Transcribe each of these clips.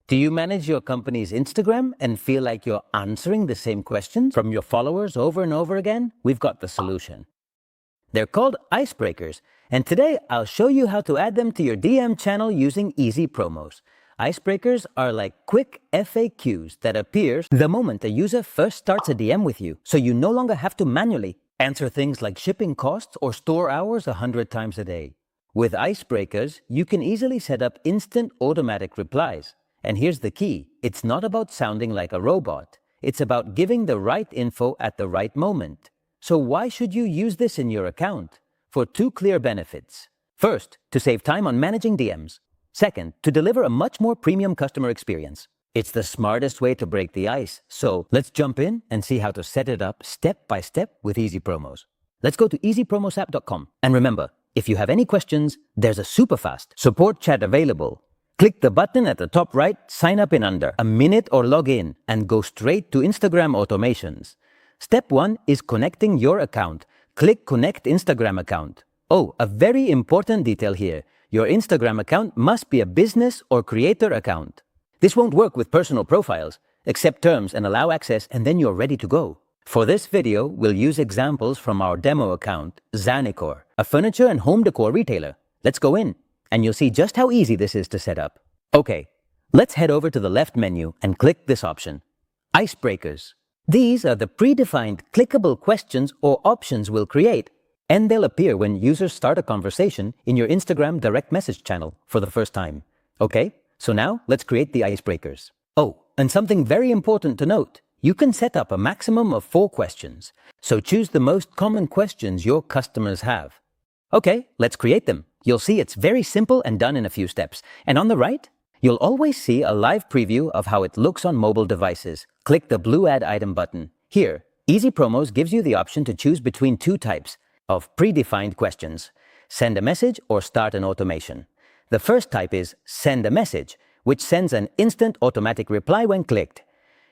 Do you manage your company's Instagram and feel like you're answering the same questions from your followers over and over again? We've got the solution. They're called icebreakers, and today I'll show you how to add them to your DM channel using Easypromos. Icebreakers are like quick FAQs that appear the moment a user first starts a DM with you, so you no longer have to manually answer things like shipping costs or store hours 100 times a day. With icebreakers, you can easily set up instant automatic replies. And here's the key, it's not about sounding like a robot. It's about giving the right info at the right moment. So why should you use this in your account? For two clear benefits. First, to save time on managing DMs. Second, to deliver a much more premium customer experience. It's the smartest way to break the ice. So let's jump in and see how to set it up step by step with Easypromos. Let's go to easypromosapp.com. And remember, if you have any questions, there's a super fast support chat available. Click the button at the top right, sign up in under a minute or log in, and go straight to Instagram automations. Step 1 is connecting your account. Click Connect Instagram Account. Oh, a very important detail here. Your Instagram account must be a business or creator account. This won't work with personal profiles. Accept terms and allow access, and then you're ready to go. For this video, we'll use examples from our demo account, Zanicor, a furniture and home decor retailer. Let's go in, and you'll see just how easy this is to set up. Okay, let's head over to the left menu and click this option, Icebreakers. These are the predefined clickable questions or options we'll create, and they'll appear when users start a conversation in your Instagram direct message channel for the first time. Okay, so now let's create the icebreakers. Oh, and something very important to note, you can set up a maximum of 4 questions, so choose the most common questions your customers have. Okay, let's create them. You'll see it's very simple and done in a few steps. And on the right, you'll always see a live preview of how it looks on mobile devices. Click the blue Add Item button. Here, Easypromos gives you the option to choose between 2 types of predefined questions: send a message or start an automation. The first type is send a message, which sends an instant automatic reply when clicked.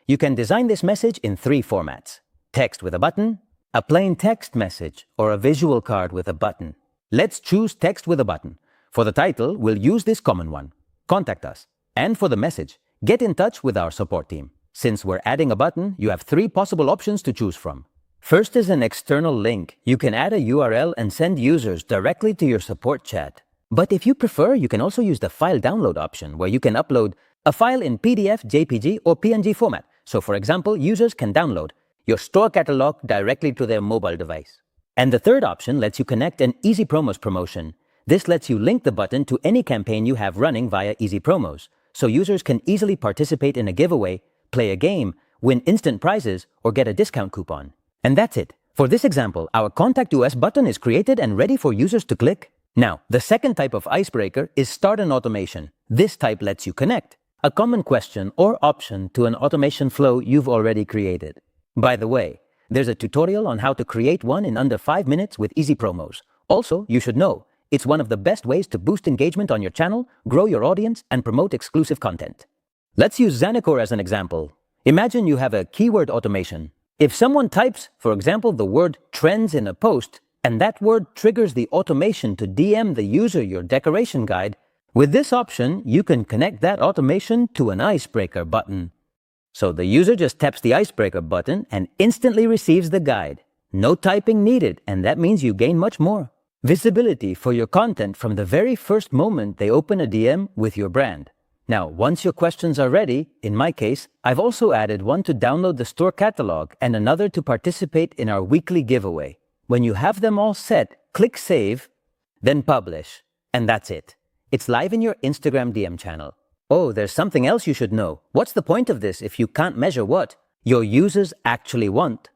You can design this message in 3 formats: text with a button, a plain text message, or a visual card with a button. Let's choose text with a button. For the title, we'll use this common one, Contact Us. And for the message, get in touch with our support team. Since we're adding a button, you have 3 possible options to choose from. First is an external link. You can add a URL and send users directly to your support chat. But if you prefer, you can also use the file download option, where you can upload a file in PDF, JPG, or PNG format. So for example, users can download your store catalog directly to their mobile device. And the third option lets you connect an Easypromos promotion. This lets you link the button to any campaign you have running via Easypromos, so users can easily participate in a giveaway, play a game, win instant prizes, or get a discount coupon. And that's it. For this example, our Contact Us button is created and ready for users to click. Now, the second type of icebreaker is Start an Automation. This type lets you connect a common question or option to an automation flow you've already created. By the way, there's a tutorial on how to create one in under 5 minutes with Easypromos. Also, you should know, it's one of the best ways to boost engagement on your channel, grow your audience, and promote exclusive content. Let's use Zanicor as an example. Imagine you have a keyword automation. If someone types, for example, the word trends in a post, and that word triggers the automation to DM the user your decoration guide, with this option, you can connect that automation to an icebreaker button. So the user just taps the icebreaker button and instantly receives the guide. No typing needed, and that means you gain much more visibility for your content from the very first moment they open a DM with your brand. Now, once your questions are ready, in my case, I've also added one to download the store catalog and another to participate in our weekly giveaway. When you have them all set, click Save, then Publish, and that's it. It's live in your Instagram DM channel. Oh, there's something else you should know. What's the point of this if you can't measure what your users actually want?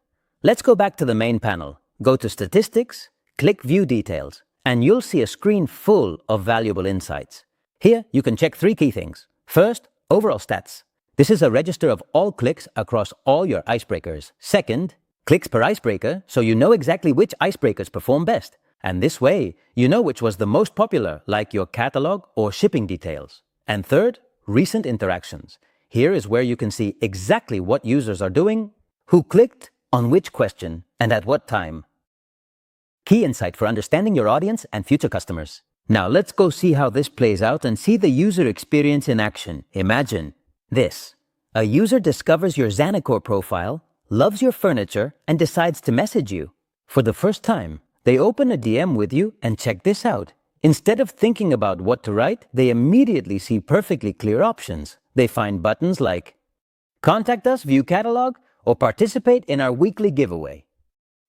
Let's go back to the main panel. Go to Statistics, click View Details, and you'll see a screen full of valuable insights. Here, you can check 3 key things. First, overall stats. This is a register of all clicks across all your icebreakers. Second, clicks per icebreaker, so you know exactly which icebreakers perform best. And this way, you know which was the most popular, like your catalog or shipping details. And third, recent interactions. Here is where you can see exactly what users are doing, who clicked, on which question, and at what time. Key insight for understanding your audience and future customers. Now let's go see how this plays out and see the user experience in action. Imagine This. A user discovers your Xanacore profile, loves your furniture, and decides to message you. For the first time, they open a DM with you and check this out. Instead of thinking about what to write, they immediately see perfectly clear options. They find buttons like Contact us, view catalog, or participate in our weekly giveaway.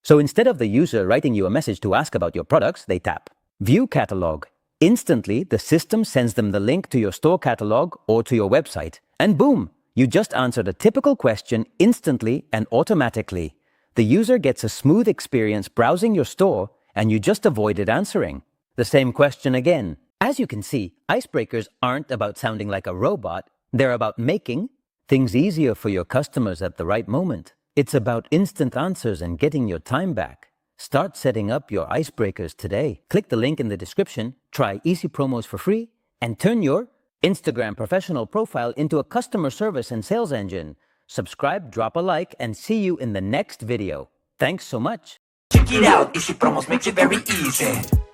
So instead of the user writing you a message to ask about your products, they tap View catalog. Instantly, the system sends them the link to your store catalog or to your website. And boom, you just answered a typical question instantly and automatically. The user gets a smooth experience browsing your store, and you just avoided answering the same question again. As you can see, icebreakers aren't about sounding like a robot. They're about making things easier for your customers at the right moment. It's about instant answers and getting your time back. Start setting up your icebreakers today. Click the link in the description, try Easypromos for free, and turn your Instagram professional profile into a customer service and sales engine. Subscribe, drop a like, and see you in the next video. Thanks so much. Check it out, Easypromos makes it very easy.